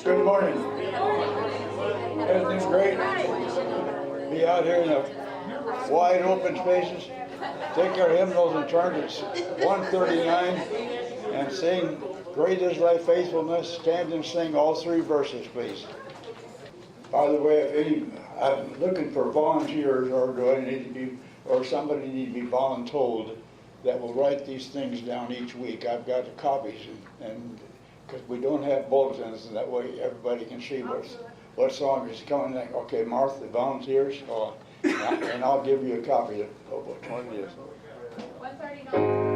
Good morning. Everything's great. Be out here in the wide open spaces. Take our hymnals and turn to 139 and sing, "Great is thy faithfulness." Stand and sing all three verses, please. By the way, I'm looking for volunteers, or do I need to be, or somebody need to be voluntold that will write these things down each week. I've got the copies, and because we don't have bulletins, and that way everybody can see what song is coming. Okay, Martha volunteers, and I'll give you a copy of which one it is. 139.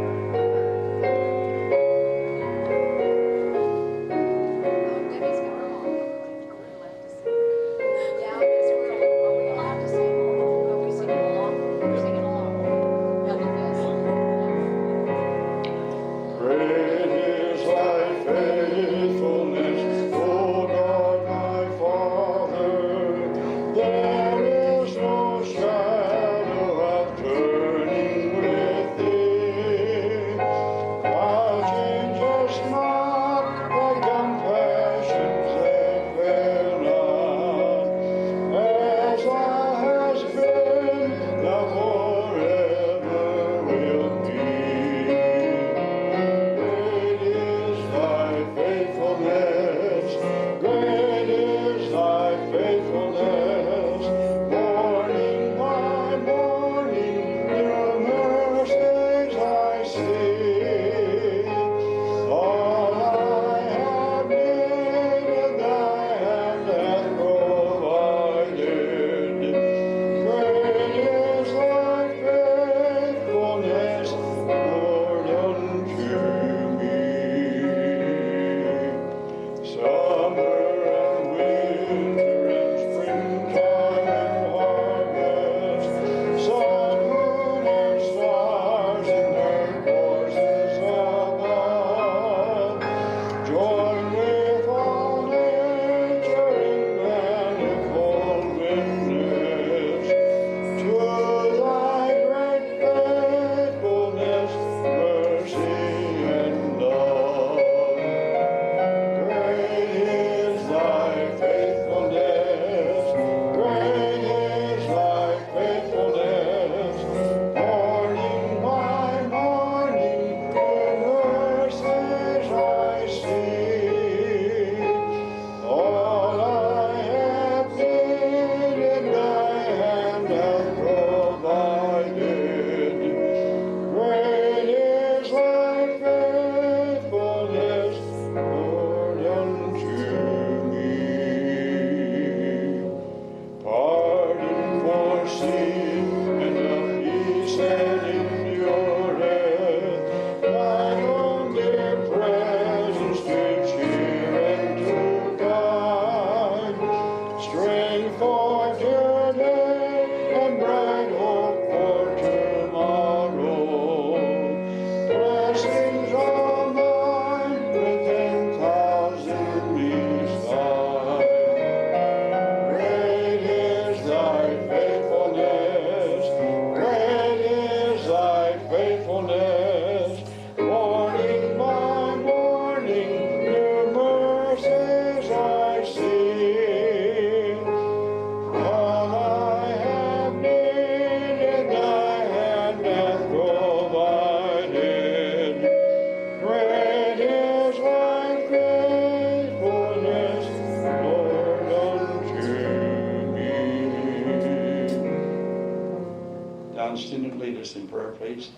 Stand and lead us in prayer, please.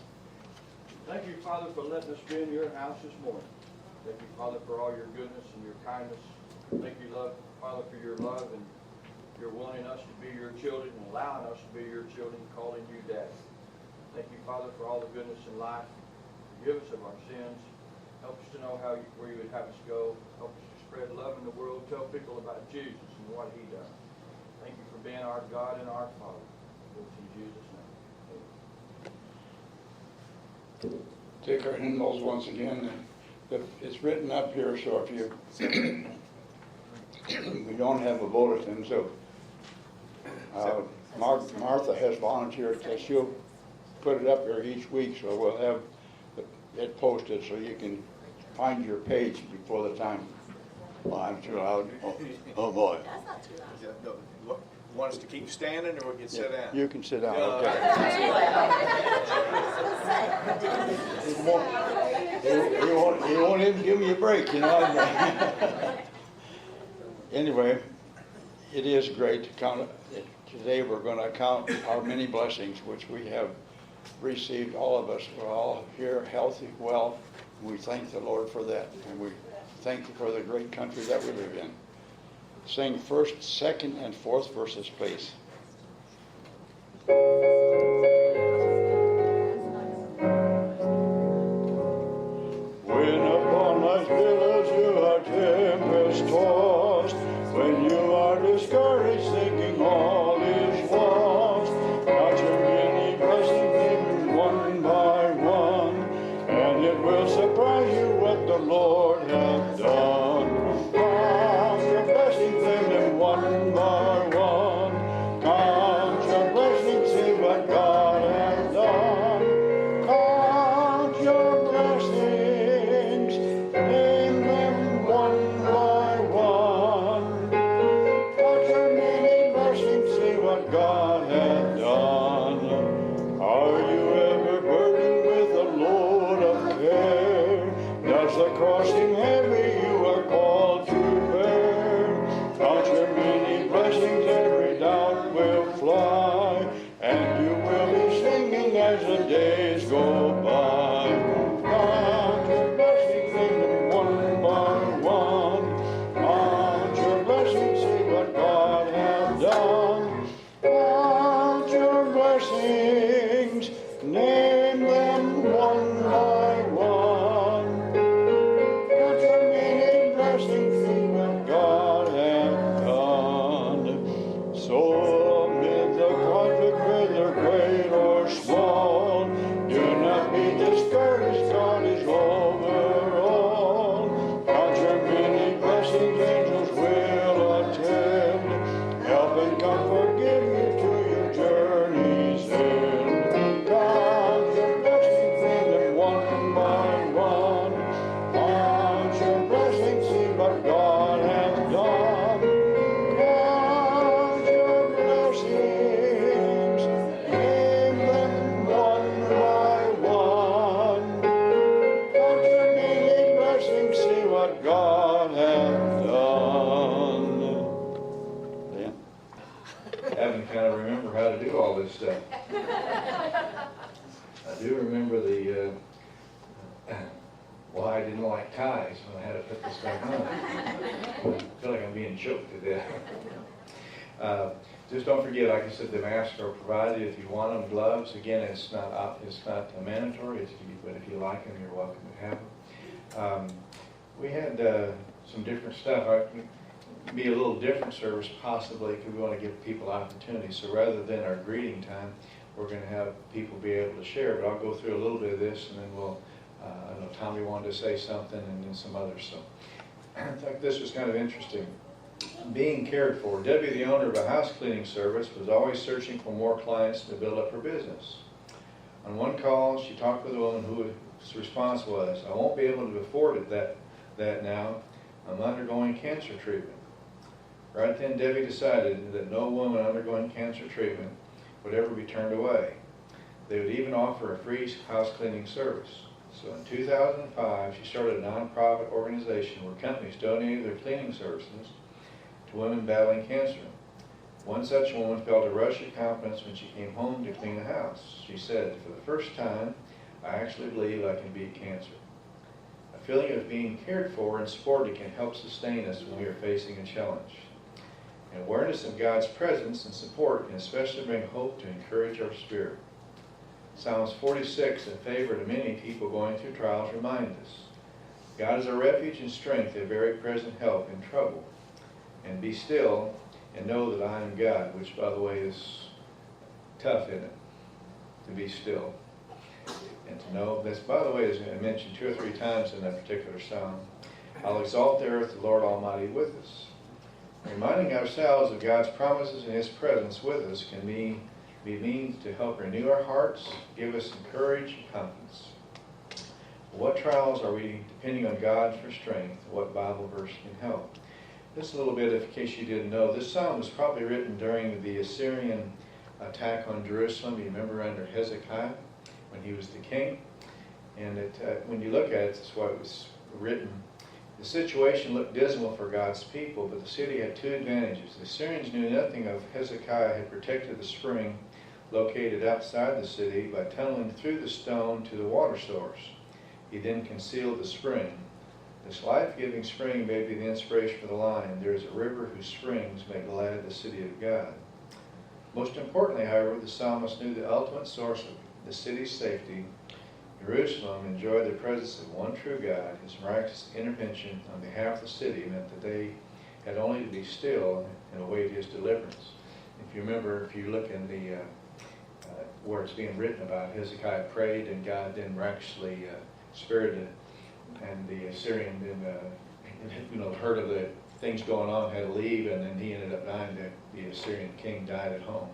Thank you, Father, for letting us be in your house this morning. Thank you, Father, for all your goodness and your kindness. Thank you, Father, for your love and your wanting us to be your children and allowing us to be your children, calling you Daddy. Thank you, Father, for all the goodness in life. Forgive us of our sins. Help us to know where you would have us go. Help us to spread love in the world. Tell people about Jesus and what he does. Thank you for being our God and our Father. It's in Jesus' name. Take our hymnals once again. It's written up here, so if you we don't have a bulletin, so Martha has volunteered that she'll put it up here each week, so we'll have it posted so you can find your page before the time. Well, I'm too loud. Oh boy. That's not too loud. Is that- no, you want us to keep standing or we can sit down? You can sit down, No. okay. He won't even give me a break, you know. Anyway, it is great to count. Today we're going to count our many blessings which we have received, all of us. We're all here healthy, well. We thank the Lord for that, and we thank you for the great country that we live in. Sing first, second, and fourth verses, please. When upon life's billows you are tempest tossed, when you are discouraged, thinking all is lost, count your many blessings, name them one by one, and it will surprise you what the Lord hath done. Count your blessings, name them one by one. Count your blessings, see what God hath done. Count your blessings, name them one by one. Count your many blessings, see what God hath done. Are you ever burdened with a load of care? Does the cross seem heavy you are called to bear? Count your many blessings, every doubt will fly, and you will be singing as the days go by. Count your blessings, name them one by one. Count your blessings, see what God hath done. Count your blessings, name them one by one. Count your many blessings, see what God hath done. So amid the conflict, whether great or small, do not be discouraged, God is over all. Count your many blessings, angels will attend, help and comfort give you to your journey's end. Count your blessings, name them one by one. Count your blessings, see what God hath done. Count your blessings, name them one by one. Count your many blessings, see what God hath done. Dan? Having to kind of remember how to do all this stuff. I do remember the why I didn't like ties when I had to put this back on. I feel like I'm being choked to death. Just don't forget, like I said, the masks are provided if you want them. Gloves, again, it's not mandatory, but if you like them, you're welcome to have them. We had some different stuff. It'd be a little different service possibly because we want to give people opportunities. So rather than our greeting time, we're going to have people be able to share. But I'll go through a little bit of this, and then we'll. I know Tommy wanted to say something, and then some others. So I thought this was kind of interesting. Being cared for. Debbie, the owner of a house cleaning service, was always searching for more clients to build up her business. On one call, she talked with a woman whose response was, "I won't be able to afford it that now. I'm undergoing cancer treatment." Right then, Debbie decided that no woman undergoing cancer treatment would ever be turned away. They would even offer a free house cleaning service. So in 2005, she started a nonprofit organization where companies donated their cleaning services to women battling cancer. One such woman felt a rush of confidence when she came home to clean the house. She said, "For the first time, I actually believe I can beat cancer." A feeling of being cared for and supported can help sustain us when we are facing a challenge. And awareness of God's presence and support can especially bring hope to encourage our spirit. Psalms 46, in favor to many people going through trials, remind us, God is our refuge and strength, a very present help in trouble. And be still and know that I am God, which, by the way, is tough, isn't it? To be still. And to know, this, by the way, is mentioned 2 or 3 times in that particular psalm. I'll exalt the earth, the Lord Almighty with us. Reminding ourselves of God's promises and His presence with us can be means to help renew our hearts, give us some courage and confidence. What trials are we depending on God for strength? What Bible verse can help? Just a little bit, in case you didn't know, this psalm was probably written during the Assyrian attack on Jerusalem. You remember under Hezekiah when he was the king? And when you look at it, that's why it was written. The situation looked dismal for God's people, but the city had two advantages. The Assyrians knew nothing of Hezekiah had protected the spring located outside the city by tunneling through the stone to the water source. He then concealed the spring. This life-giving spring may be the inspiration for the line, "There is a river whose springs make glad the city of God." Most importantly, however, the psalmist knew the ultimate source of the city's safety. Jerusalem enjoyed the presence of one true God. His miraculous intervention on behalf of the city meant that they had only to be still and await his deliverance. If you remember, if you look in the where it's being written about, Hezekiah prayed and God then miraculously spared it, and the Assyrian then heard of the things going on, had to leave, and then he ended up dying. The Assyrian king died at home.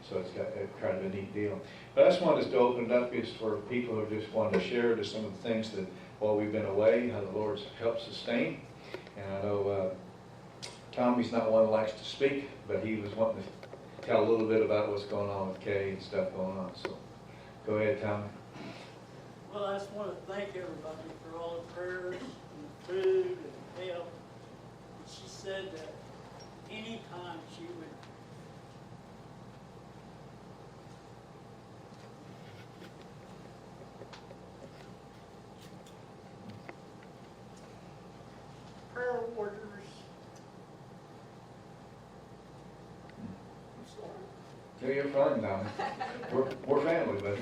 So it's got kind of a neat deal. But I just wanted to open it up just for people who just wanted to share just some of the things that while we've been away, how the Lord's helped sustain. And I know Tommy's not one that likes to speak, but he was wanting to tell a little bit about what's going on with Kay and stuff going on. So go ahead, Tommy. Well, I just want to thank everybody for all the prayers and food and help. She said that anytime she would prayer warriors. I'm sorry. Yeah, you're fine, Tommy. We're family, buddy.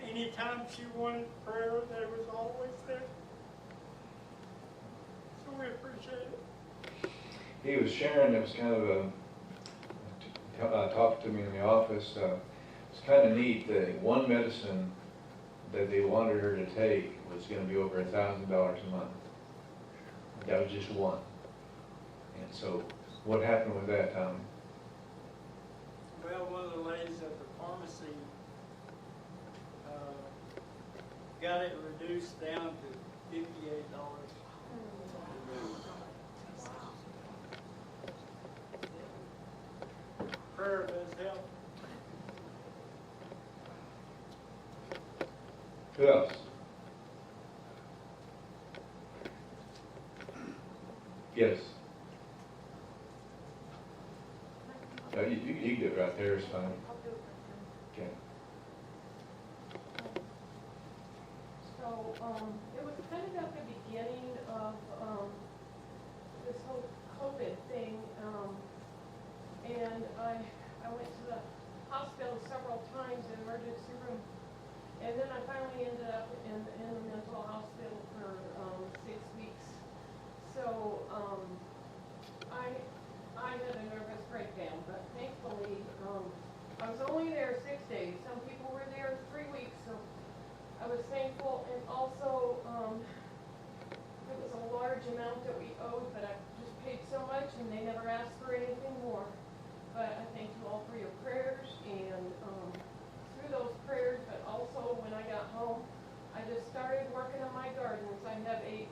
Anytime she wanted prayer, they was always there. So we appreciate it. He was sharing, it was kind of talked to me in the office. It's kind of neat that one medicine that they wanted her to take was going to be over $1,000 a month. That was just one. And so what happened with that, Tommy? Well, one of the ladies at the pharmacy got it reduced down to $58. Prayer does help. Who else? Yes. You can do it right there, it's fine. Okay. So, it was kind of at the beginning of, this whole COVID thing, and I went to the hospital several times, in emergency room, and then I finally ended up in the mental hospital for, 6 weeks. So, I had a nervous breakdown, but thankfully, I was only there 6 days. Some people were there 3 weeks, so I was thankful. And also, it was a large amount that we owed, but I just paid so much, and they never asked for anything more. But I thank you all for your prayers, and through those prayers, but also when I got home, I just started working on my gardens. I have eight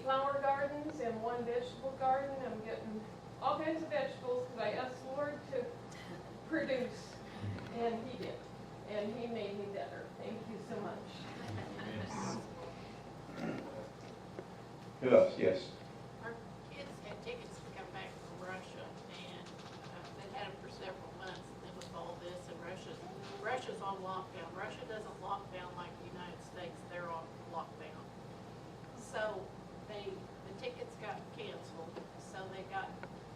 flower gardens and 1 vegetable garden. I'm getting all kinds of vegetables because I asked the Lord to produce, and He did, and He made me better. Thank you so much. Who else? Yes. Our kids had tickets to come back from Russia, and they had them for several months. And then with all this, and Russia's on lockdown. Russia doesn't lock down like the United States; they're on lockdown. So the tickets got canceled. So they got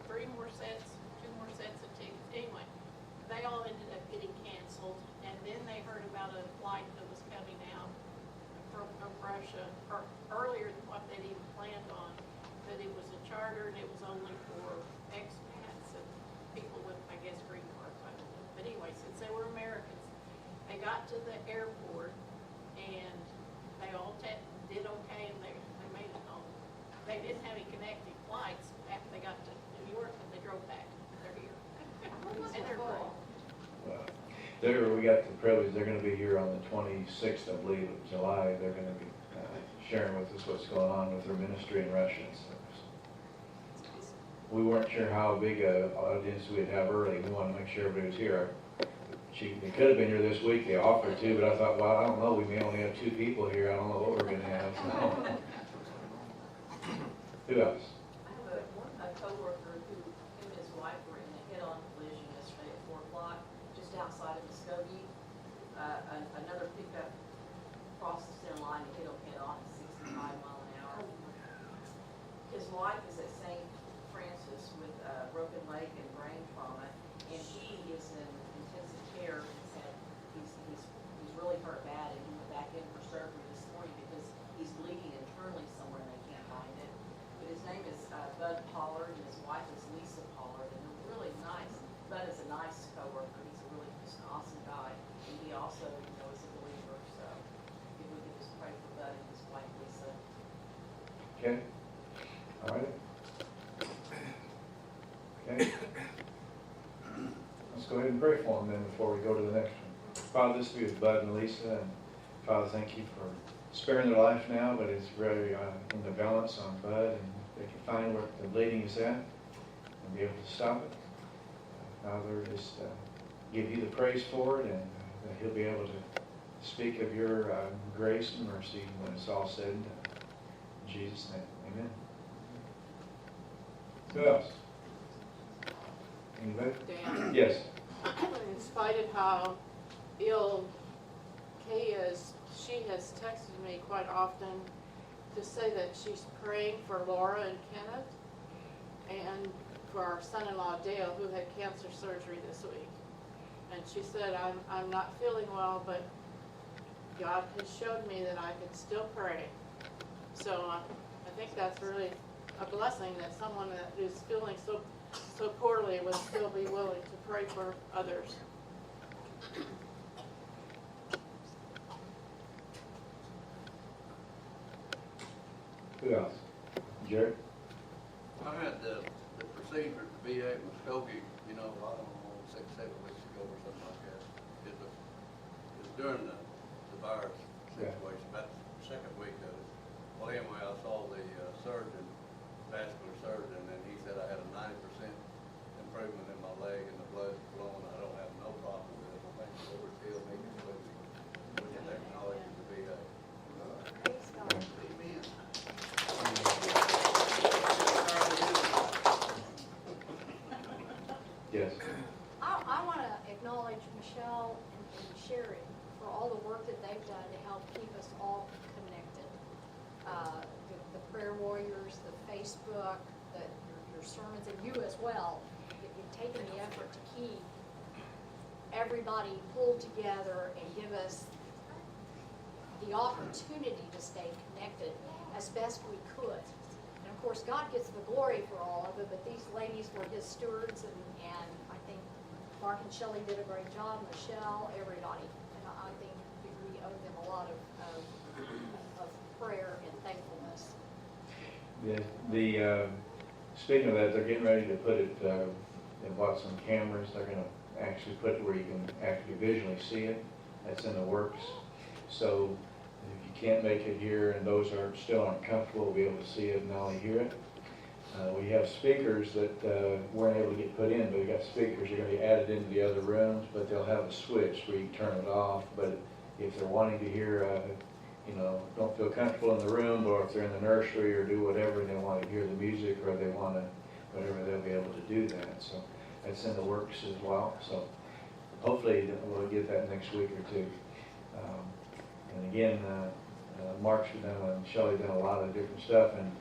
2 more sets of tickets. Anyway, they all ended up getting canceled, and then they heard about a flight that was coming out from Russia, or earlier than what they'd even planned on, but it was a charter and it was only for expats and people with, I guess, green cards, I don't know. But anyway, since they were Americans, they got to the airport and they all did okay, and they made it home. They didn't have any connecting flights after they got to New York, and they drove back. They're here. And they're great. Wow. We got the privilege, they're gonna be here on the 26th, I believe, of July. They're gonna be sharing with us what's going on with their ministry in Russia. So we weren't sure how big a audience we'd have early. We wanted to make sure everybody was here. They could have been here this week, they offered to, but I thought, well, I don't know, we may only have 2 people here. I don't know what we're gonna have. So. Who else? I have a coworker who, him and his wife were in a head-on collision yesterday at 4 o'clock, just outside of Muskogee. Another pickup crossed the center line and hit him head-on at 65 mile an hour. His wife is at St. Francis with a broken leg and brain trauma, and he is in intensive care. He's really hurt bad, and he went back in for surgery this morning because he's bleeding internally somewhere and they can't find it. But his name is Bud Pollard, and his wife is Lisa Pollard, and they're really nice. Bud is a nice coworker. He's a really just an awesome guy, and he also, is a believer. So if we could just pray for Bud and his wife Lisa. Okay. All right. Okay. Let's go ahead and pray for them then before we go to the next one. Father, this be with Bud and Lisa, and Father, thank you for sparing their life now, but it's very in the balance on Bud, and they can find where the bleeding is at and be able to stop it. Father, just give you the praise for it, and that he'll be able to speak of your grace and mercy when it's all said and done. In Jesus' name, amen. Who else? Anybody? Dan, Yes. in spite of how ill Kay is, she has texted me quite often to say that she's praying for Laura and Kenneth and for our son-in-law Dale, who had cancer surgery this week. And she said, I'm not feeling well, but God has showed me that I can still pray. So I think that's really a blessing that someone that is feeling so poorly would still be willing to pray for others. Who else? Jerry? I had the procedure at the VA in Muskogee, I don't know, 6, 7 weeks ago or something like that. It was during the virus situation, about the second week of it. Well, anyway, I saw the surgeon, vascular surgeon, and he said I had a 90% improvement in my leg and the blood flowing. I don't have no problem with it. I think the Lord healed me completely. We can acknowledge the VA. Amen. Yes. I want to acknowledge Michelle and Sherry for all the work that they've done to help keep us all connected. The prayer warriors, the Facebook, your sermons, and you as well. You've taken the effort to keep everybody pulled together and give us the opportunity to stay connected as best we could. And of course, God gets the glory for all of it, but these ladies were his stewards, and I think Mark and Shelley did a great job, Michelle, everybody. And I think we owe them a lot of prayer and thankfulness. Speaking of that, they're getting ready to put it, they bought some cameras. They're going to actually put it where you can actually visually see it. That's in the works. So if you can't make it here and those are still aren't comfortable, will be able to see it and not only hear it. We have speakers that weren't able to get put in, but we got speakers that are going to be added into the other rooms, but they'll have a switch where you can turn it off. But if they're wanting to hear, don't feel comfortable in the room, or if they're in the nursery or do whatever and they want to hear the music or they want to, whatever, they'll be able to do that. So that's in the works as well. So hopefully we'll get that next week or two. And again, Mark's done and Shelley done a lot of different stuff. And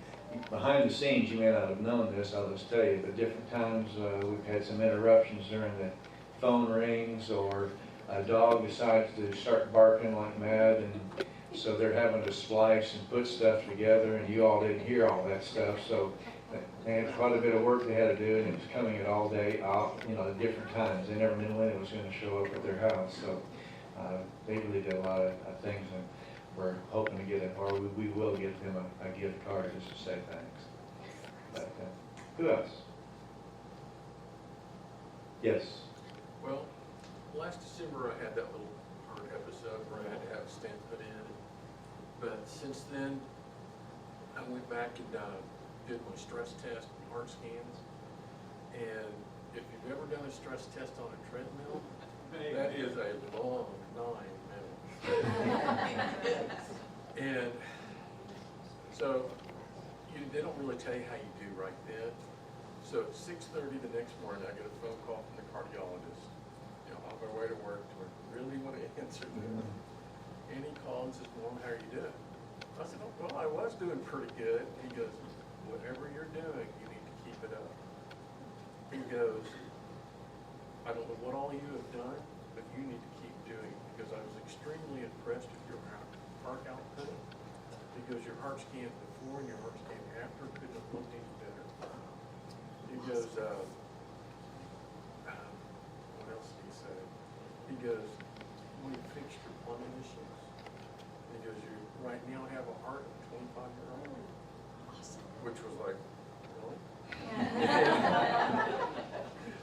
behind the scenes, you may not have known this, I'll just tell you, but different times we've had some interruptions during the phone rings, or a dog decides to start barking like mad, and so they're having to splice and put stuff together, and you all didn't hear all that stuff. So they had quite a bit of work they had to do, and it was coming at all day, at different times. They never knew when it was going to show up at their house. So they really did a lot of things, and we're hoping to get it, or we will get them a gift card just to say thanks. But who else? Yes. Well, last December, I had that little heart episode where I had to have a stent put in. But since then, I went back and did my stress test and heart scans. And if you've ever done a stress test on a treadmill, that is a long 9 minutes. And so they don't really tell you how you do right then. So at 6:30 the next morning, I get a phone call from the cardiologist, on my way to work. Do I really want to answer this? And he called and says, "Norm, how are you doing?" I said, "Oh, well, I was doing pretty good." He goes, "Whatever you're doing, you need to keep it up." He goes, "I don't know what all you have done, but you need to keep doing it, because I was extremely impressed with your heart output." He goes, "Your heart scan before and your heart scan after couldn't have looked any better." He goes, what else did he say? He goes, "We fixed your plumbing issues." He goes, "You right now have a heart of a 25-year-old. Which was like, really?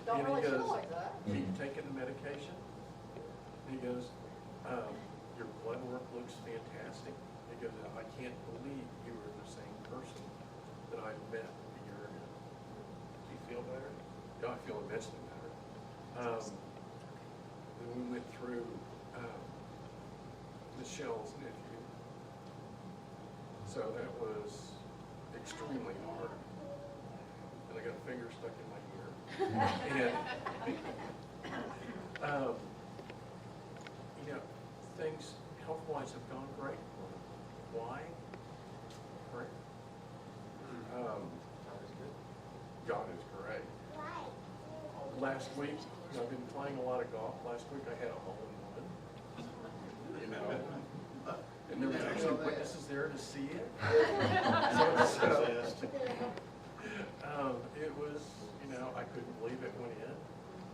Don't And he really feel goes, like that. "Keep taking the medication." He goes, "Your blood work looks fantastic." He goes, "I can't believe you were the same person that I met a year ago. Do you feel better?" "Yeah, I feel immensely better." Then we went through Michelle's nephew. So that was extremely hard. And I got a finger stuck in my ear. And, things health-wise have gone great. Why? Prayer. God is great. Last week, I've been playing a lot of golf. Last week I had a hole-in-one. And there was actually witnesses there to see it. It was, I couldn't believe it went in.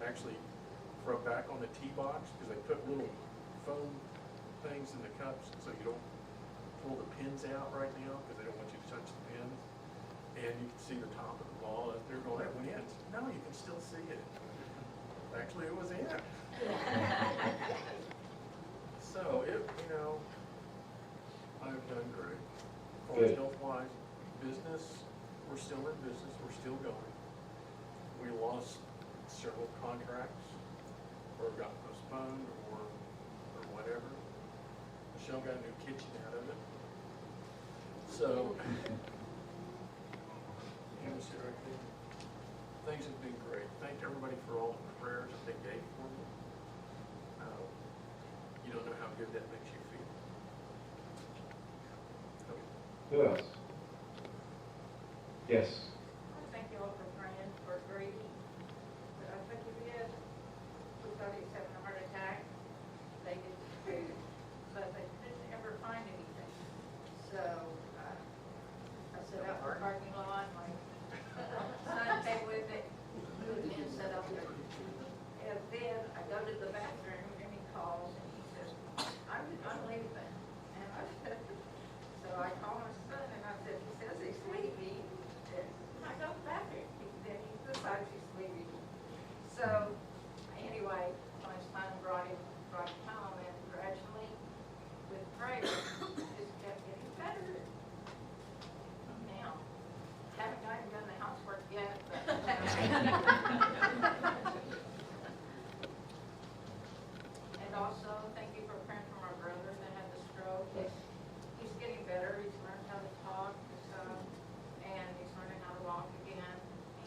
Actually, from back on the tee box, because they put little foam things in the cups so you don't pull the pins out right now, because they don't want you to touch the pins. And you can see the top of the ball up there going, "That went in." No, you can still see it. Actually, it was in. So, I've done great. As far as health-wise, business, we're still in business, we're still going. We lost several contracts, or got postponed, or whatever. Michelle got a new kitchen out of it. So, things have been great. Thank everybody for all the prayers that they gave for me. You don't know how good that makes you feel. Who else? Yes. Thank you all for praying for Grady. I think he did. We thought he was having a heart attack. They did food, but they didn't ever find anything. So I set out for the parking lot. My son came with it and set up there. And then I go to the bathroom and he calls and he says, "I'm leaving." And so I call my son and I said, "He says he's leaving." I go back there. Then he decides he's leaving. So anyway, my son brought him home, and gradually, with prayer, just kept getting better. Now, haven't even done the housework yet, but. And also, thank you for praying for my brother that had the stroke. He's getting better. He's learned how to talk and stuff, and he's learning how to walk again.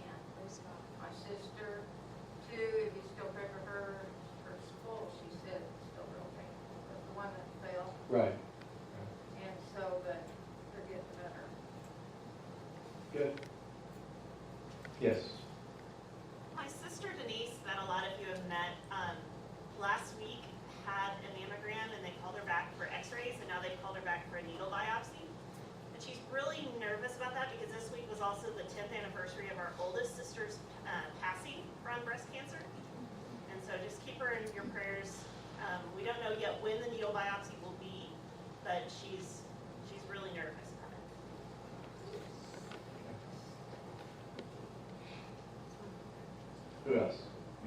And my sister, too, if you still pray for her school, she said it's still real painful, but the one that fell. Right. And so, but they're getting better. Good. Yes. My sister Denise, that a lot of you have met, last week had a mammogram and they called her back for x-rays, and now they've called her back for a needle biopsy. And she's really nervous about that because this week was also the 10th anniversary of our oldest sister's passing from breast cancer. And so just keep her in your prayers. We don't know yet when the needle biopsy will be, but she's really nervous about it. Who else?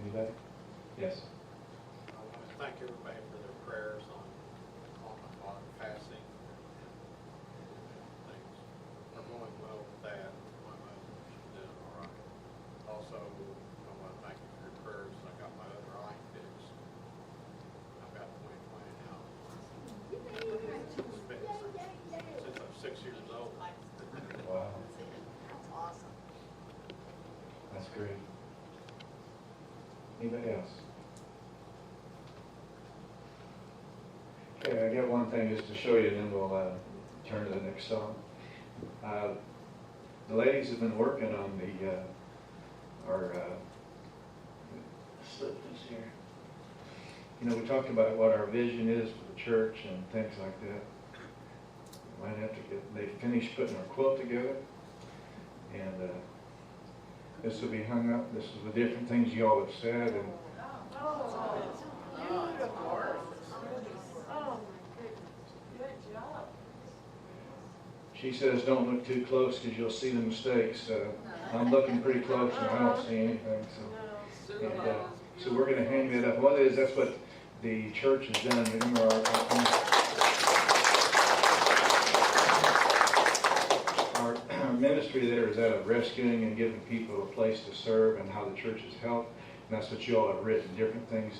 Anybody? Yes. thank everybody for their prayers on passing. Things are going well with that. My mother's doing all right. Also, I want to thank you for your prayers. I got my other eye fixed. I've got the point plan out. It's fixed since I'm 6 years old. Wow, That's awesome. that's great. Anybody else? Okay, I got one thing just to show you, and then we'll turn to the next song. The ladies have been working on our slip this here. You know, we talked about what our vision is for the church and things like that. Might have to they finished putting our quilt together, and this will be hung up. This is the different things you all have said, and Oh, beautiful. Oh, my goodness. Good job. she says don't look too close because you'll see the mistakes. I'm looking pretty close and I don't see anything. So we're going to hang that up. What is that's what the church has done. Remember our ministry there is that of rescuing and giving people a place to serve and how the church has helped. And that's what you all have written, different things,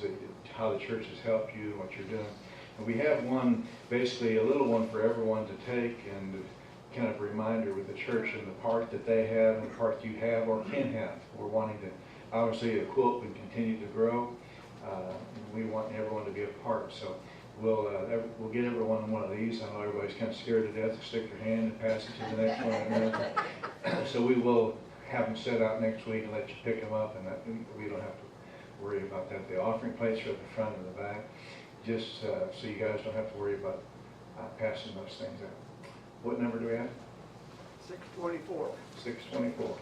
how the church has helped you and what you're doing. And we have one, basically a little one for everyone to take and kind of reminder with the church and the part that they have and the part you have or can have. We're wanting to, obviously a quilt would continue to grow. And we want everyone to be a part. So we'll get everyone one of these. I know everybody's kind of scared to death to stick their hand and pass it to the next one. So we will have them set out next week and let you pick them up, and we don't have to worry about that. The offering plates are at the front and the back, just so you guys don't have to worry about passing those things out. What number do we have? 624. 624.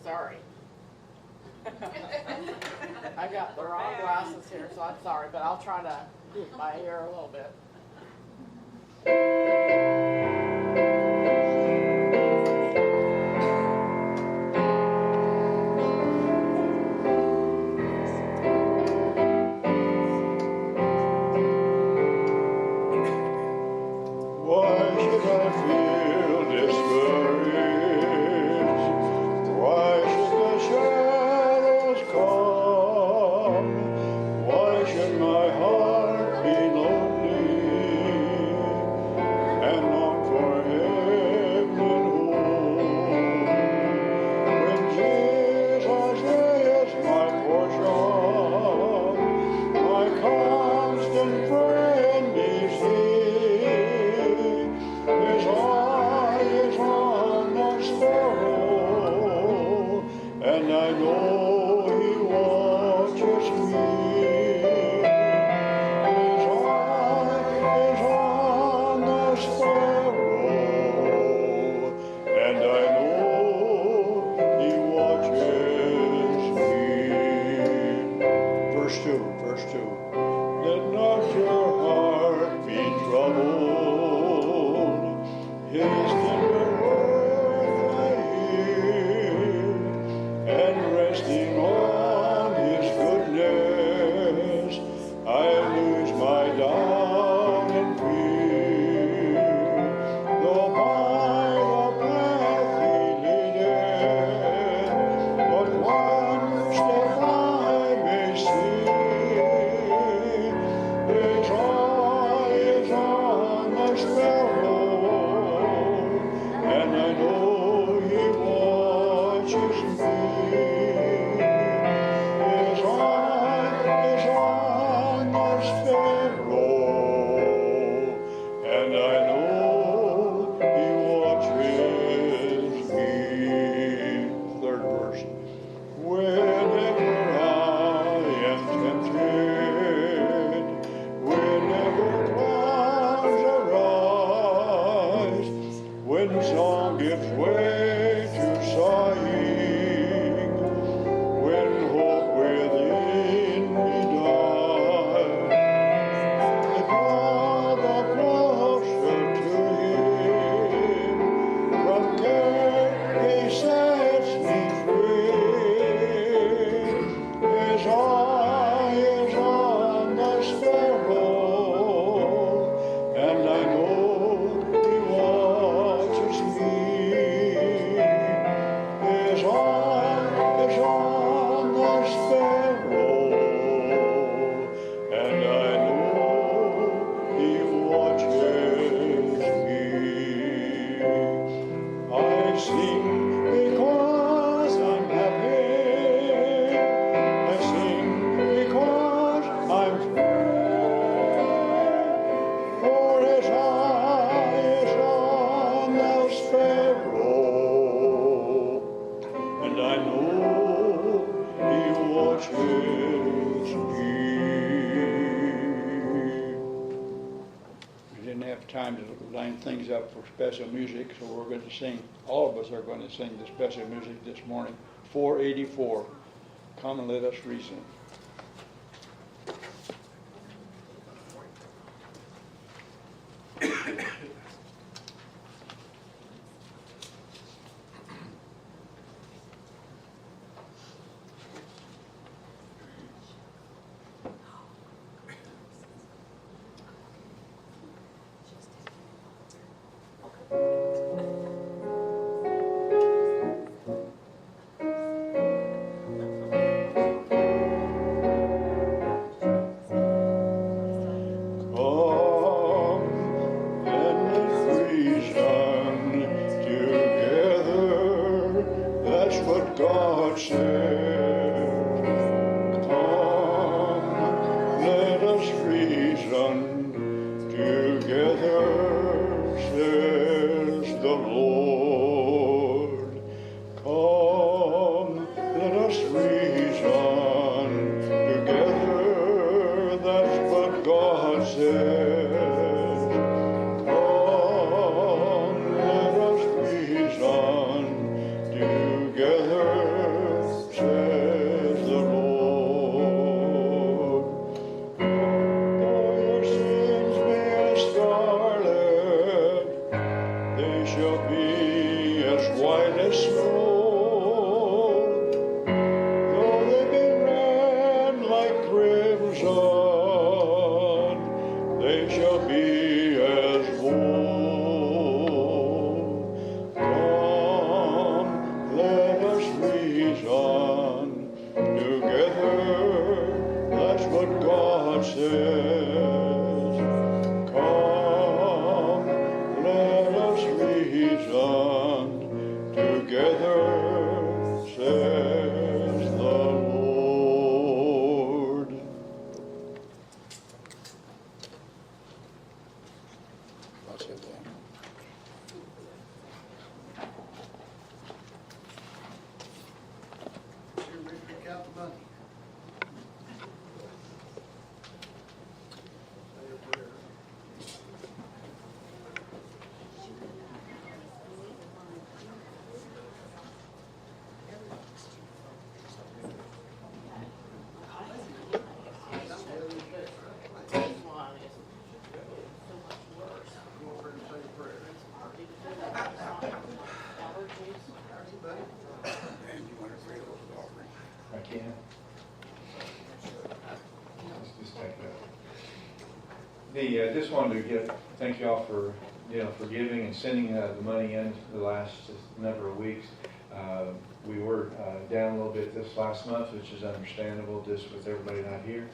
Sorry. I got the wrong glasses here, so I'm sorry, but I'll try to do my hair a little bit. Why should I feel discouraged? Why should the shadows come? Why should my heart be lonely and long for heaven home? When Jesus is my portion, my constant friend is He. His eye is on the sparrow, and I know He watches me. His eye is on the sparrow, and I know He watches me. Verse 2. Let not your heart be troubled. His tender word I hear, and rest in Whenever I am tempted, whenever clouds arise, when song gives way to sighing, when hope within me dies, I draw the closer to Him. From care He sets me free. His eye is on the sparrow, and I know He watches me. His eye is on the sparrow, and I know He watches me. I sing because I'm happy. I sing because I'm free. For His eye is on the sparrow, and I know He watches me. We didn't have time to line things up for special music, so we're going to sing. All of us are going to sing the special music this morning. 484. Come and let us reason. God said, come, let us reason together, says the Lord. Come, let us reason together, that's what God says. Come, let us reason together, says the Lord. Though your sins be as scarlet, they shall be as white as snow. Though they be red like crimson, they shall be as wool. Come, let us reason together, that's what God says. Come, let us reason together, says the Lord. That's it then. Here, Rick, pick out the money. Say a prayer. Go over and say a prayer. And you want to pray those offerings? I can. Let's just take that. Just wanted to thank you all for, for giving and sending the money in the last number of weeks. We were down a little bit this last month, which is understandable just with everybody not here.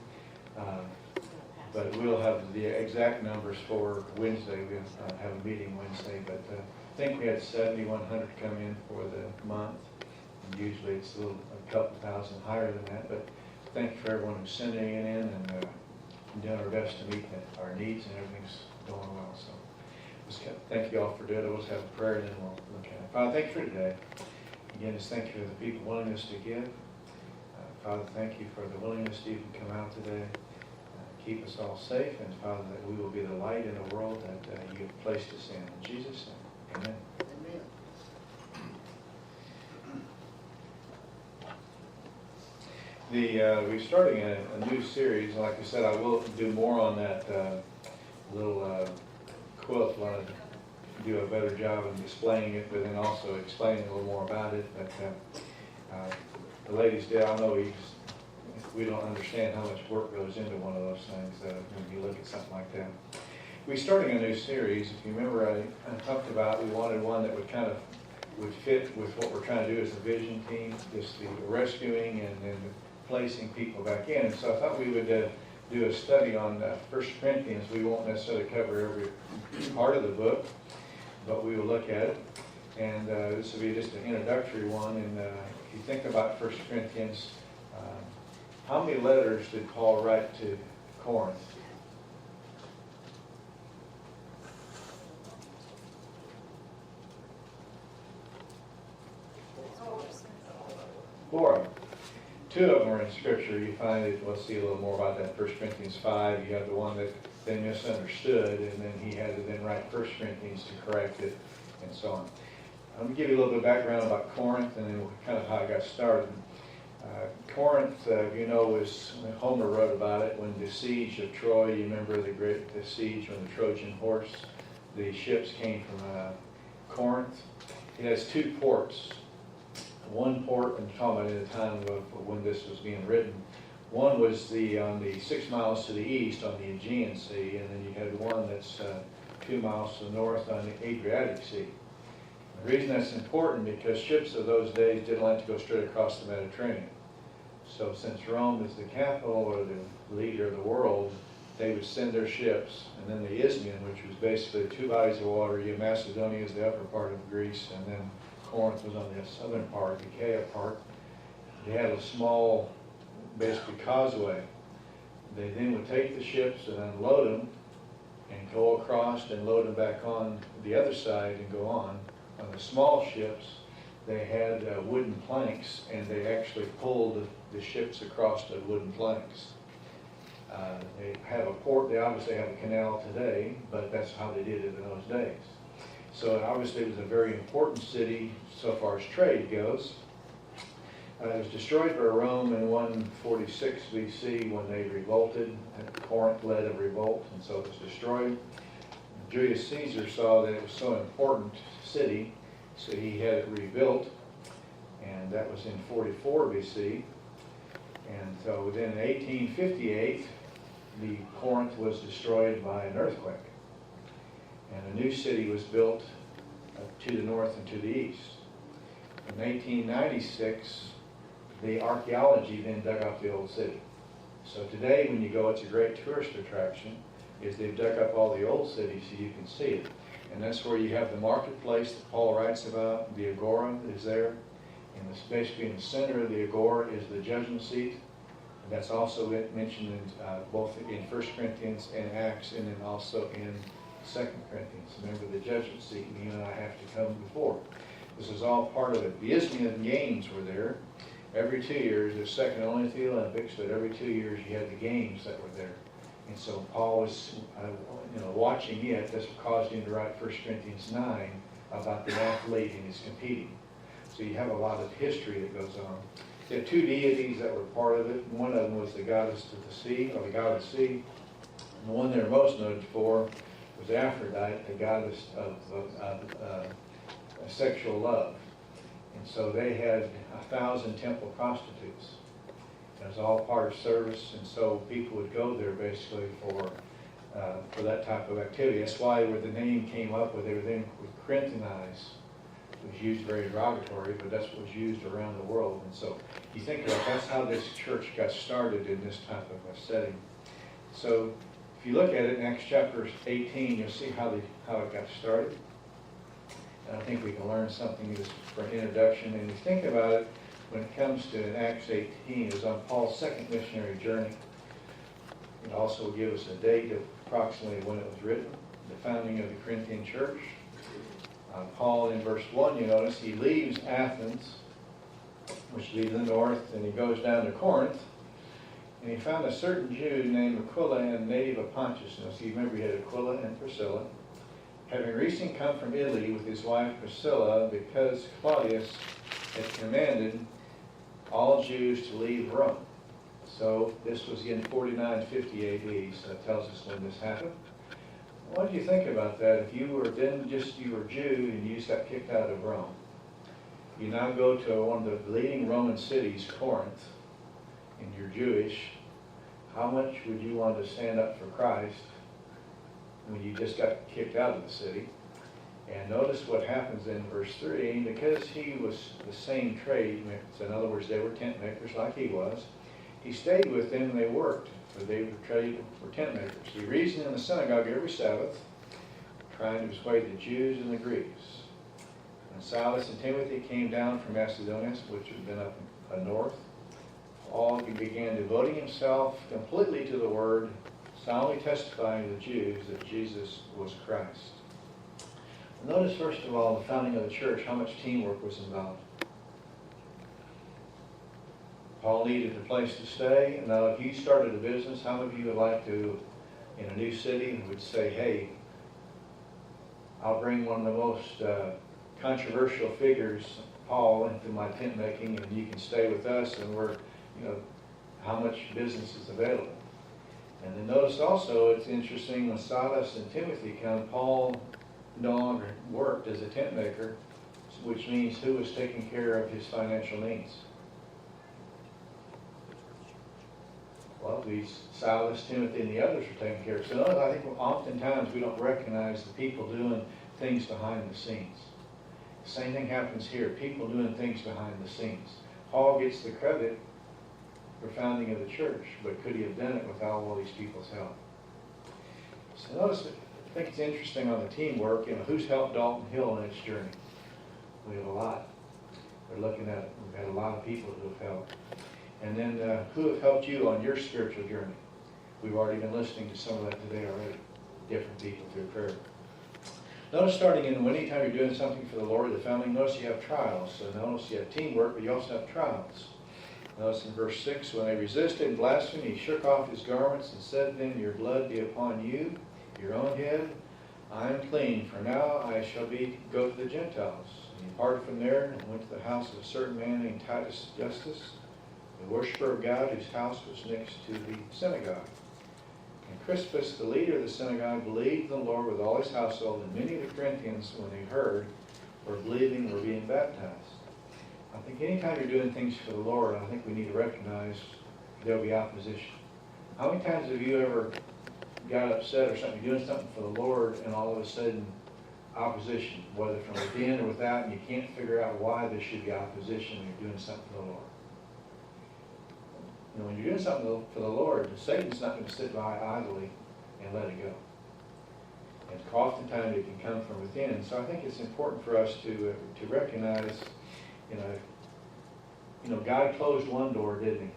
But we'll have the exact numbers for Wednesday. We'll have a meeting Wednesday, but I think we had 7,100 come in for the month. And usually it's a couple thousand higher than that, but thank you for everyone who's sending it in and doing our best to meet our needs, and everything's going well. So thank you all for doing it. We'll just have a prayer and then we'll look at it. Father, thank you for today. Again, just thank you for the people willingness to give. Father, thank you for the willingness to even come out today. Keep us all safe, and Father, that we will be the light in a world that you have placed us in. In Jesus' name, amen. Amen. We're starting a new series. Like I said, I will do more on that little quilt. Want to do a better job of displaying it, but then also explaining a little more about it. But the ladies did. I know we don't understand how much work goes into one of those things when you look at something like that. We're starting a new series. If you remember, I talked about we wanted one that would fit with what we're trying to do as a vision team, just the rescuing and then placing people back in. And so I thought we would do a study on 1 Corinthians. We won't necessarily cover every part of the book, but we will look at it. And this will be just an introductory one. And if you think about 1 Corinthians, how many letters did Paul write to Corinth? Four of them. Two of them are in Scripture. You find it, we'll see a little more about that in 1 Corinthians 5. You have the one that they misunderstood, and then he had to then write 1 Corinthians to correct it, and so on. I'm going to give you a little bit of background about Corinth, and then kind of how I got started. Corinth, you know, was, Homer wrote about it when the siege of Troy. You remember the siege when the Trojan horse, the ships came from Corinth. It has two ports. One port, and talking about in the time of when this was being written, one was on the 6 miles to the east on the Aegean Sea, and then you had one that's 2 miles to the north on the Adriatic Sea. The reason that's important because ships of those days didn't like to go straight across the Mediterranean. So since Rome is the capital or the leader of the world, they would send their ships, and then the Isthmian, which was basically two bodies of water. Macedonia is the upper part of Greece, and then Corinth was on the southern part, the Achaia part. They had a small, basically, causeway. They then would take the ships and unload them and go across and load them back on the other side and go on. On the small ships, they had wooden planks, and they actually pulled the ships across the wooden planks. They have a port. They obviously have a canal today, but that's how they did it in those days. So obviously it was a very important city so far as trade goes. It was destroyed by Rome in 146 BC when they revolted. Corinth led a revolt, and so it was destroyed. Julius Caesar saw that it was so important city, so he had it rebuilt, and that was in 44 BC. And so then in 1858, the Corinth was destroyed by an earthquake. And a new city was built to the north and to the east. In 1896, the archaeology then dug up the old city. So today when you go, it's a great tourist attraction, is they've dug up all the old cities so you can see it. And that's where you have the marketplace that Paul writes about. The agora is there. And it's basically in the center of the agora is the judgment seat. And that's also mentioned in, both in 1 Corinthians and Acts, and then also in 2 Corinthians. Remember the judgment seat, and you and I have to come before. This is all part of it. The Isthmian Games were there. Every 2 years, they're second only to the Olympics, but every 2 years you had the games that were there. And so Paul was watching it. That's what caused him to write 1 Corinthians 9 about the athlete and his competing. So you have a lot of history that goes on. You have two deities that were part of it. One of them was the goddess of the sea, or the god of the sea. And the one they're most noted for was Aphrodite, the goddess of sexual love. And so they had 1,000 temple prostitutes. It was all part of service, and so people would go there basically for that type of activity. That's why where the name came up, where they were then Corinthianize. It was used very derogatory, but that's what was used around the world. And so you think about that's how this church got started in this type of a setting. So if you look at it in Acts chapter 18, you'll see how it got started. And I think we can learn something just for an introduction. And you think about it, when it comes to Acts 18, it was on Paul's second missionary journey. It also will give us a date of approximately when it was written, the founding of the Corinthian church. Paul, in verse 1, you notice, he leaves Athens which would be to the north, and he goes down to Corinth, and he found a certain Jew named Aquila, a native of Pontus. Now, see, remember he had Aquila and Priscilla, having recently come from Italy with his wife Priscilla, because Claudius had commanded all Jews to leave Rome. So this was in 4950 AD, so that tells us when this happened. What do you think about that? If you were you were Jew and you just got kicked out of Rome, you now go to one of the leading Roman cities, Corinth, and you're Jewish, how much would you want to stand up for Christ when you just got kicked out of the city? And notice what happens in verse 3, because he was the same trade, so in other words, they were tent makers like he was, he stayed with them and they worked, for they were tent makers. He reasoned in the synagogue every Sabbath, trying to persuade the Jews and the Greeks. And Silas and Timothy came down from Macedonia, which had been up north. Paul began devoting himself completely to the word, solemnly testifying to the Jews that Jesus was Christ. Notice, first of all, the founding of the church, how much teamwork was involved. Paul needed a place to stay. Now, if you started a business, how many of you would like to, in a new city, would say, hey, I'll bring one of the most controversial figures, Paul, into my tent making, and you can stay with us, and we're, how much business is available. And then notice also, it's interesting, when Silas and Timothy come, Paul no longer worked as a tent maker, which means who was taking care of his financial needs? Well, these Silas, Timothy, and the others were taken care of. So I think oftentimes we don't recognize the people doing things behind the scenes. The same thing happens here, people doing things behind the scenes. Paul gets the credit for founding of the church, but could he have done it without all these people's help? So notice, I think it's interesting on the teamwork, who's helped Dalton Hill in its journey? We have a lot. We're looking at it. We've had a lot of people who have helped. And then who have helped you on your spiritual journey? We've already been listening to some of that today already. Different people through prayer. Notice starting in anytime you're doing something for the Lord, the founding, notice you have trials. So notice you have teamwork, but you also have trials. Notice in verse 6, when they resisted and blasphemed, he shook off his garments and said to them, your blood be upon you, your own head. I am clean, for now I shall go to the Gentiles. And he departed from there and went to the house of a certain man named Titus Justus, the worshiper of God, whose house was next to the synagogue. And Crispus, the leader of the synagogue, believed in the Lord with all his household, and many of the Corinthians, when they heard, were believing, were being baptized. I think anytime you're doing things for the Lord, I think we need to recognize there'll be opposition. How many times have you ever got upset or something, you're doing something for the Lord, and all of a sudden opposition, whether from within or without, and you can't figure out why there should be opposition when you're doing something for the Lord? When you're doing something for the Lord, Satan's not going to sit by idly and let it go. And oftentimes it can come from within. So I think it's important for us to recognize, God closed one door, didn't he,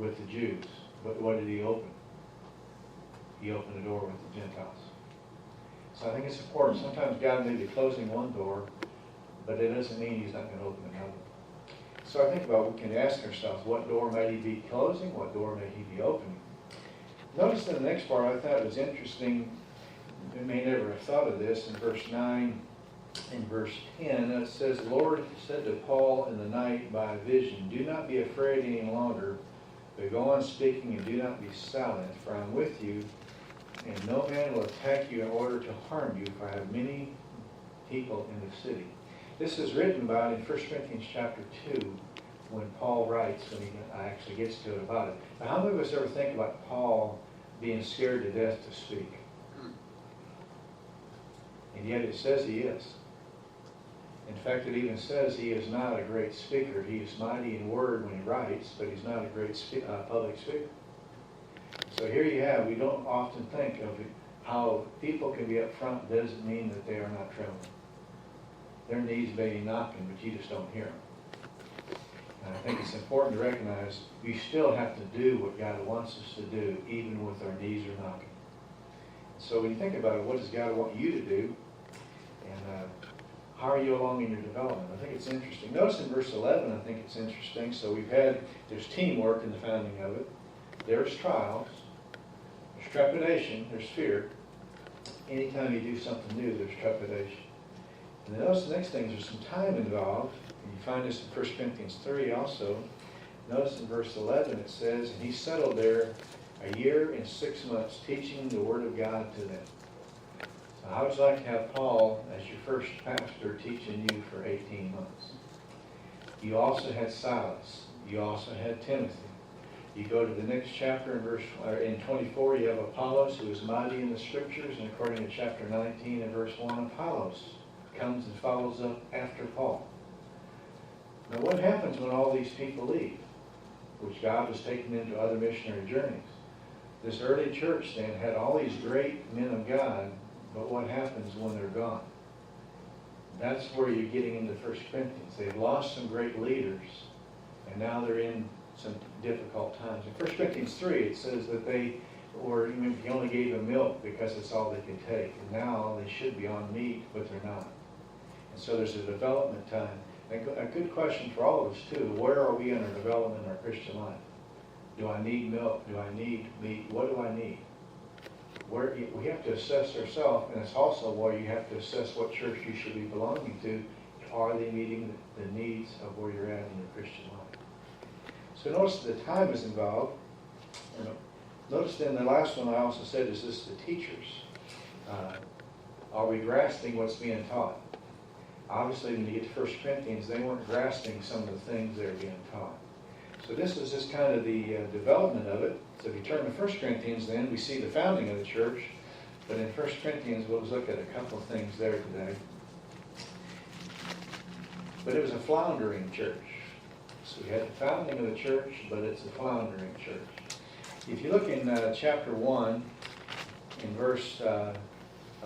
with the Jews. But what did he open? He opened the door with the Gentiles. So I think it's important. Sometimes God may be closing one door, but it doesn't mean he's not going to open another. So I think about, we can ask ourselves, what door may he be closing? What door may he be opening? Notice in the next part, I thought it was interesting. You may never have thought of this. In verse 9 and verse 10, it says, the Lord said to Paul in the night by a vision, do not be afraid any longer, but go on speaking and do not be silent, for I am with you, and no man will attack you in order to harm you, for I have many people in the city. This is written about in 1 Corinthians chapter 2, when Paul writes, when he actually gets to it about it. Now, how many of us ever think about Paul being scared to death to speak? And yet it says he is. In fact, it even says he is not a great speaker. He is mighty in word when he writes, but he's not a great public speaker. So here you have, we don't often think of how people can be up front doesn't mean that they are not trembling. Their knees may be knocking, but you just don't hear them. And I think it's important to recognize we still have to do what God wants us to do, even with our knees are knocking. So when you think about it, what does God want you to do? And how are you along in your development? I think it's interesting. Notice in verse 11, I think it's interesting. So there's teamwork in the founding of it. There's trials. There's trepidation. There's fear. Anytime you do something new, there's trepidation. And then notice the next thing, there's some time involved. And you find this in 1 Corinthians 3 also. Notice in verse 11 it says, and he settled there a year and 6 months teaching the word of God to them. So how would you like to have Paul as your first pastor teaching you for 18 months? You also had Silas. You also had Timothy. You go to the next chapter in 24, you have Apollos, who is mighty in the scriptures, and according to chapter 19 and verse 1, Apollos comes and follows up after Paul. Now what happens when all these people leave, which God was taking them to other missionary journeys? This early church then had all these great men of God, but what happens when they're gone? That's where you're getting into 1 Corinthians. They've lost some great leaders, and now they're in some difficult times. In 1 Corinthians 3, it says that he only gave them milk because it's all they could take. And now they should be on meat, but they're not. And so there's a development time. And a good question for all of us too, where are we in our development in our Christian life? Do I need milk? Do I need meat? What do I need? We have to assess ourselves, and it's also why you have to assess what church you should be belonging to. Are they meeting the needs of where you're at in your Christian life? So notice the time is involved. Notice then the last one I also said is this, the teachers. Are we grasping what's being taught? Obviously, when you get to 1 Corinthians, they weren't grasping some of the things they were being taught. So this is just kind of the development of it. So if you turn to 1 Corinthians then, we see the founding of the church. But in 1 Corinthians, we'll just look at a couple of things there today. But it was a floundering church. So we had the founding of the church, but it's a floundering church. If you look in chapter 1, in verse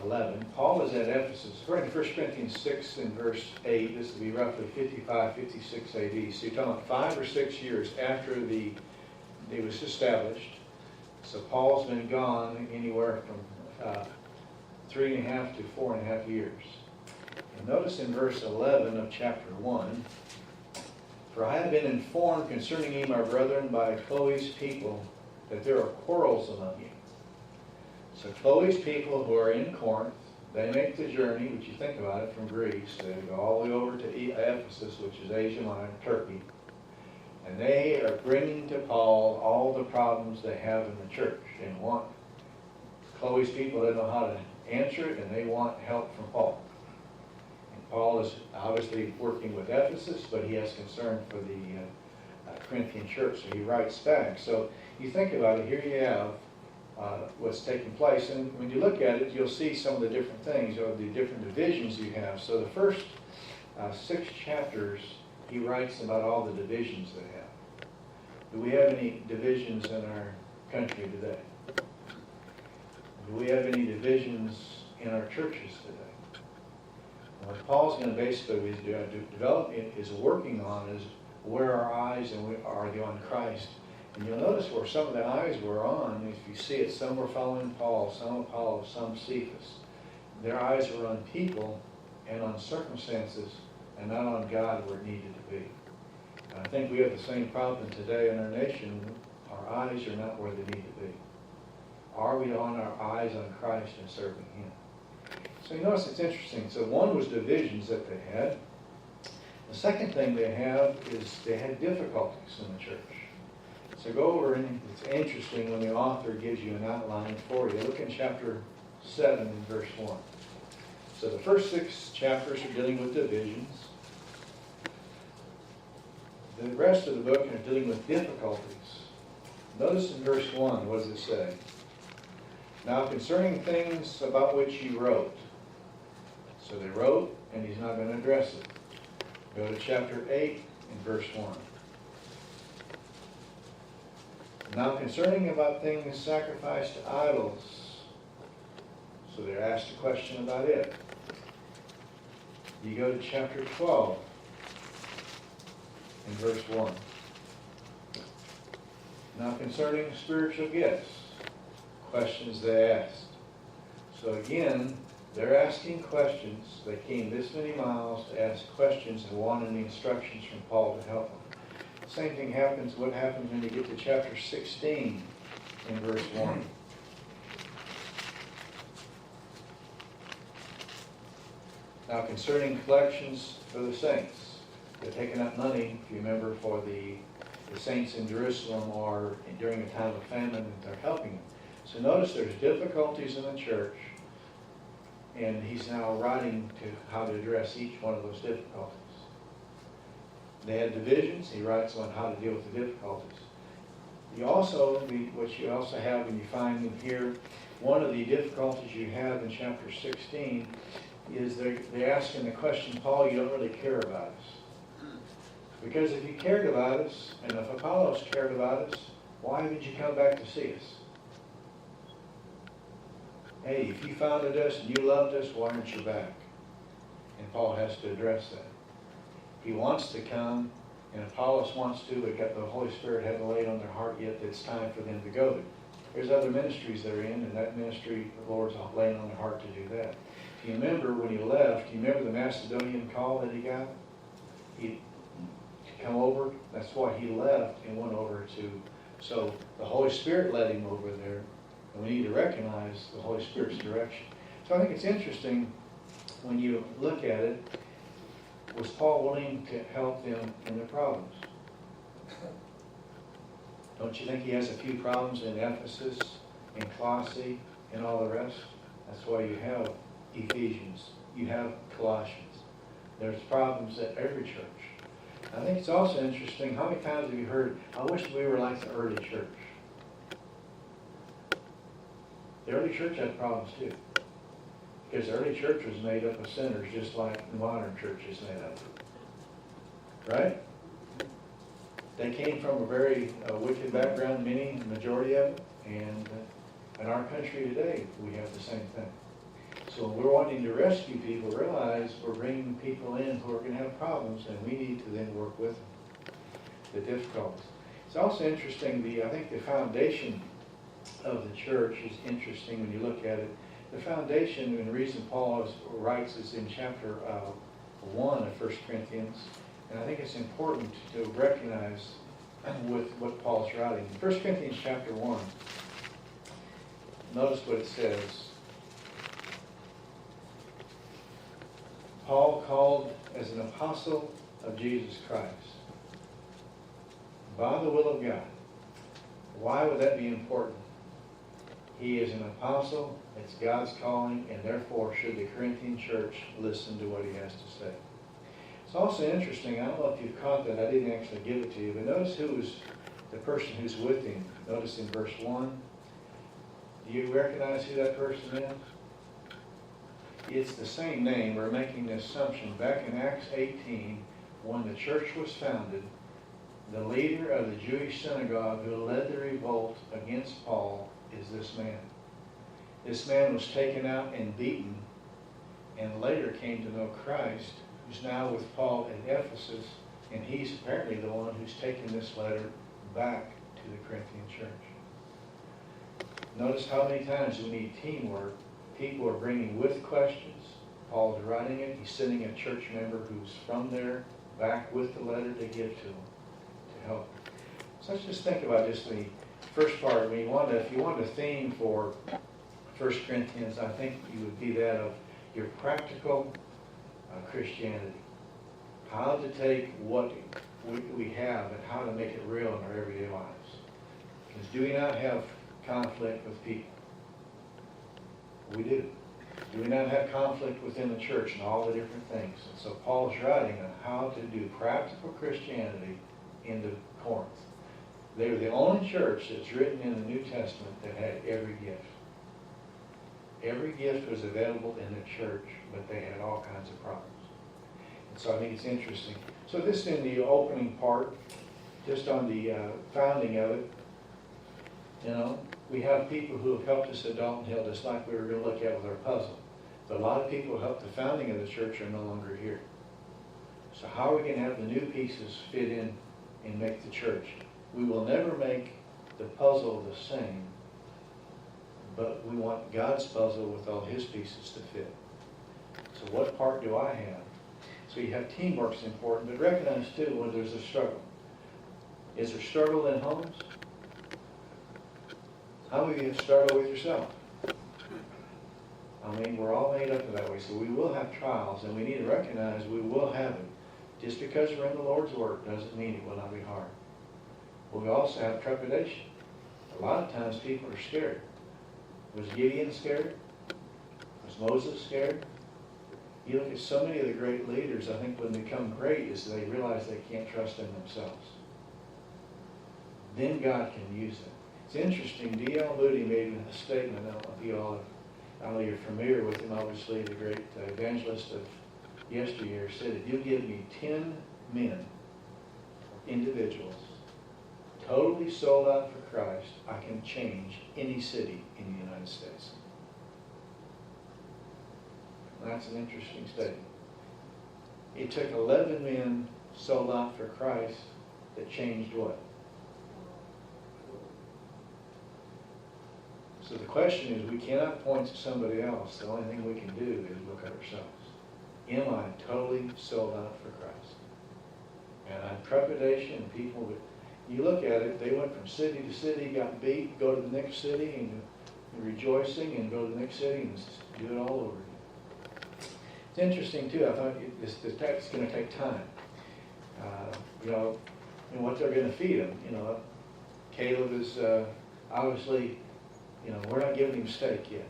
11, Paul is at Ephesus. According to 1 Corinthians 6 and verse 8, this would be roughly 55, 56 AD. So you're talking about 5 or 6 years after it was established. So Paul's been gone anywhere from 3.5 to 4.5 years. And notice in verse 11 of chapter 1, for I have been informed concerning you, my brethren, by Chloe's people, that there are quarrels among you. So Chloe's people who are in Corinth, they make the journey, which you think about it, from Greece. They go all the way over to Ephesus, which is Asia Minor, Turkey. And they are bringing to Paul all the problems they have in the church. And Chloe's people don't know how to answer it, and they want help from Paul. Paul is obviously working with Ephesus, but he has concern for the Corinthian church, so he writes back. So you think about it, here you have what's taking place, and when you look at it, you'll see some of the different things, or the different divisions you have. So the first 6 chapters, he writes about all the divisions they have. Do we have any divisions in our country today? Do we have any divisions in our churches today? What Paul's going to basically is working on is where our eyes are they on Christ. And you'll notice where some of the eyes were on, if you see it, some were following Paul, some Apollos, some Cephas. Their eyes were on people and on circumstances and not on God where it needed to be. And I think we have the same problem today in our nation. Our eyes are not where they need to be. Are we on our eyes on Christ and serving Him? So you notice it's interesting. So one was divisions that they had. The second thing they have is they had difficulties in the church. So go over, and it's interesting when the author gives you an outline for you. Look in chapter 7 and verse 1. So the first 6 chapters are dealing with divisions. The rest of the book is dealing with difficulties. Notice in verse 1, what does it say? Now concerning things about which you wrote. So they wrote, and he's not going to address it. Go to chapter 8 and verse 1. Now concerning about things sacrificed to idols. So they're asked a question about it. You go to chapter 12 and verse 1. Now concerning spiritual gifts. Questions they asked. So again, They're asking questions. They came this many miles to ask questions and wanted the instructions from Paul to help them. Same thing happens, what happens when you get to chapter 16 in verse 1. Now concerning collections for the saints, they're taking up money, if you remember, for the saints in Jerusalem or during a time of famine, and they're helping them. So notice there's difficulties in the church, and he's now writing to how to address each one of those difficulties. They had divisions, he writes on how to deal with the difficulties. You also, what you also have when you find in here, one of the difficulties you have in chapter 16 is they're asking the question, Paul, you don't really care about us. Because if you cared about us, and if Apollos cared about us, why would you come back to see us? Hey, if you founded us and you loved us, why aren't you back? And Paul has to address that. He wants to come, and Apollos wants to, but the Holy Spirit hasn't laid on their heart yet that it's time for them to go there. There's other ministries they're in, and that ministry, the Lord's laying on their heart to do that. If you remember when he left, you remember the Macedonian call that he got? To come over, that's why he left and went over to, so the Holy Spirit led him over there, and we need to recognize the Holy Spirit's direction. So I think it's interesting when you look at it, was Paul willing to help them in their problems? Don't you think he has a few problems in Ephesus, in Colossae, and all the rest? That's why you have Ephesians, you have Colossians. There's problems at every church. I think it's also interesting, how many times have you heard, I wish we were like the early church? The early church had problems too. Because the early church was made up of sinners just like the modern church is made up of. Right? They came from a very wicked background, the majority of it, and in our country today, we have the same thing. So when we're wanting to rescue people, realize we're bringing people in who are going to have problems, and we need to then work with them, the difficulties. It's also interesting, I think the foundation of the church is interesting when you look at it. The foundation and the reason Paul writes is in chapter 1 of 1 Corinthians, and I think it's important to recognize with what Paul's writing. In 1 Corinthians chapter 1, notice what it says. Paul, called as an apostle of Jesus Christ, by the will of God. Why would that be important? He is an apostle, it's God's calling, and therefore should the Corinthian church listen to what he has to say. It's also interesting, I don't know if you've caught that, I didn't actually give it to you, but notice who was the person who's with him. Notice in verse 1. Do you recognize who that person is? It's the same name. We're making the assumption. Back in Acts 18, when the church was founded, the leader of the Jewish synagogue who led the revolt against Paul is this man. This man was taken out and beaten, and later came to know Christ, who's now with Paul in Ephesus, and he's apparently the one who's taken this letter back to the Corinthian church. Notice how many times we need teamwork. People are bringing with questions. Paul's writing it. He's sending a church member who's from there back with the letter to give to them, to help them. So let's just think about just the first part. If you want a theme for 1 Corinthians, I think it would be that of your practical Christianity. How to take what we have and how to make it real in our everyday lives. Because do we not have conflict with people? We do. Do we not have conflict within the church and all the different things? And so Paul's writing on how to do practical Christianity into Corinth. They were the only church that's written in the New Testament that had every gift. Every gift was available in the church, but they had all kinds of problems. And so I think it's interesting. So this in the opening part, just on the founding of it, we have people who have helped us at Dalton Hill, just like we were going to look at with our puzzle. But a lot of people who helped the founding of the church are no longer here. So how are we going to have the new pieces fit in and make the church? We will never make the puzzle the same, but we want God's puzzle with all his pieces to fit. So what part do I have? So you have teamwork's important, but recognize too when there's a struggle. Is there struggle in homes? How many of you have struggled with yourself? I mean, we're all made up of that way, so we will have trials, and we need to recognize we will have it. Just because we're in the Lord's work doesn't mean it will not be hard. But we also have trepidation. A lot of times people are scared. Was Gideon scared? Was Moses scared? You look at so many of the great leaders, I think when they become great is they realize they can't trust in themselves. Then God can use them. It's interesting, D.L. Moody made a statement, I don't know if you all I know you're familiar with him, obviously, the great evangelist of yesteryear, said, if you give me 10 men, individuals, totally sold out for Christ, I can change any city in the United States. That's an interesting statement. It took 11 men sold out for Christ that changed what? So the question is, we cannot point to somebody else. The only thing we can do is look at ourselves. Am I totally sold out for Christ? And I have trepidation, people, you look at it, they went from city to city, got beat, go to the next city, and rejoicing, and go to the next city, and do it all over again. It's interesting, too. I thought this text is going to take time. You know, and what they're going to feed them. You know, Caleb is obviously, you know, we're not giving him steak yet.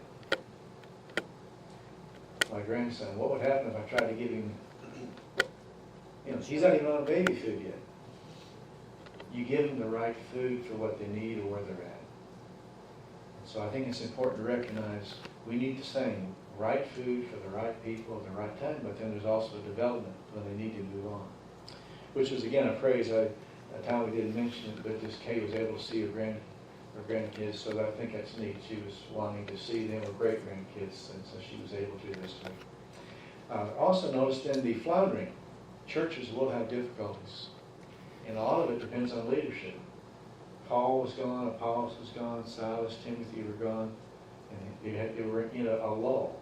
My grandson, what would happen if I tried to give him, you know, he's not even on baby food yet. You give them the right food for what they need or where they're at. So I think it's important to recognize we need the same right food for the right people at the right time, but then there's also development when they need to move on. Which is, again, a phrase a time we didn't mention it, but this Kay was able to see her grandkids, so I think that's neat. She was wanting to see them with great-grandkids, and so she was able to this week. Also noticed in the floundering, churches will have difficulties, and a lot of it depends on leadership. Paul was gone, Apollos was gone, Silas, Timothy were gone, and they were in a lull,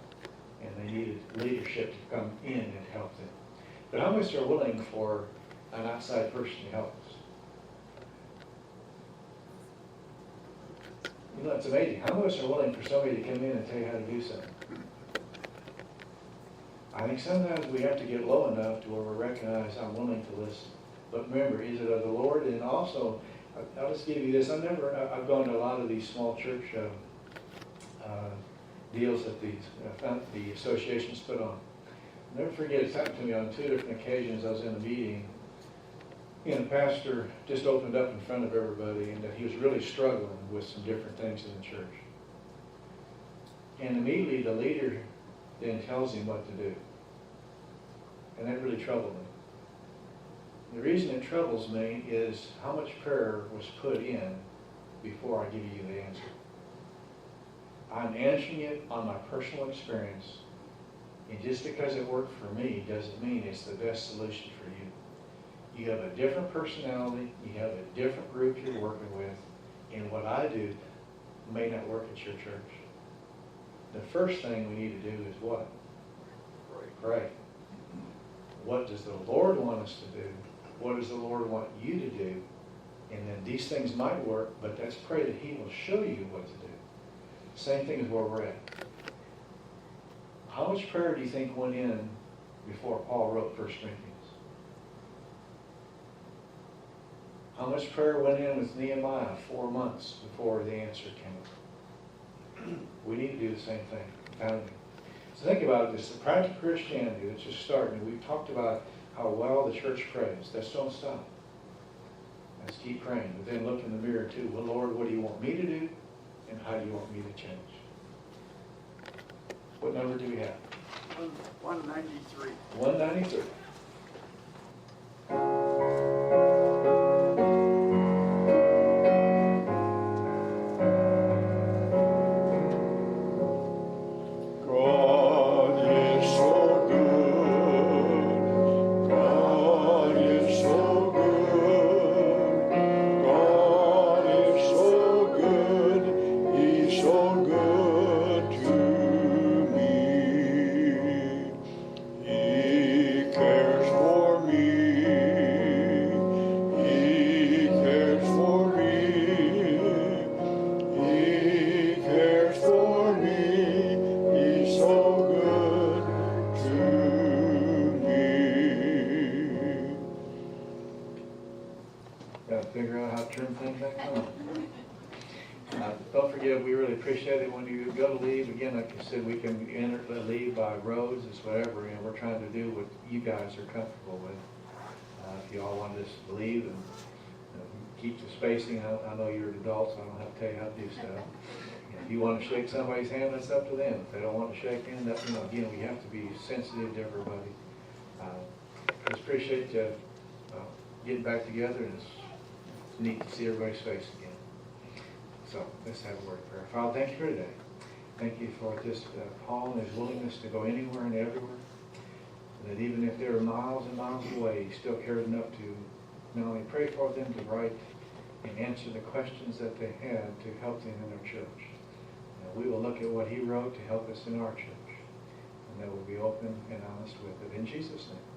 and they needed leadership to come in and help them. But how much are willing for an outside person to help us? You know, it's amazing. How much are willing for somebody to come in and tell you how to do something? I think sometimes we have to get low enough to where we recognize I'm willing to listen. But remember, is it of the Lord? And also, I'll just give you this. I've gone to a lot of these small church deals that the associations put on. I'll never forget, it's happened to me on 2 different occasions. I was in a meeting, and the pastor just opened up in front of everybody, and that he was really struggling with some different things in the church. And immediately the leader then tells him what to do. And that really troubled me. The reason it troubles me is how much prayer was put in before I give you the answer. I'm answering it on my personal experience, and just because it worked for me doesn't mean it's the best solution for you. You have a different personality, you have a different group you're working with, and what I do may not work at your church. The first thing we need to do is what? Pray. What does the Lord want us to do? What does the Lord want you to do? And then these things might work, but let's pray that He will show you what to do. Same thing as where we're at. How much prayer do you think went in before Paul wrote 1 Corinthians? How much prayer went in with Nehemiah 4 months before the answer came? We need to do the same thing. Founding. So think about it, this is practical Christianity that's just starting. We've talked about how well the church prays. Let's don't stop. Let's keep praying. But then look in the mirror too. Well, Lord, what do you want me to do? And how do you want me to change? What number do we have? 193. 193. figure out how to turn things back on. Don't forget, we really appreciate it when you go to leave. Again, like you said, we can leave by roads, it's whatever, and we're trying to do what you guys are comfortable with. If you all want us to leave and keep the spacing, I know you're adults, so I don't have to tell you how to do stuff. If you want to shake somebody's hand, that's up to them. If they don't want to shake hand, that, again, we have to be sensitive to everybody. Just appreciate you getting back together, and it's neat to see everybody's face again. So let's have a word of prayer. Father, thank you for today. Thank you for this Paul and his willingness to go anywhere and everywhere. And that even if they were miles and miles away, he still cared enough to not only pray for them, to write and answer the questions that they had to help them in their church. We will look at what he wrote to help us in our church. And that we'll be open and honest with it. In Jesus' name.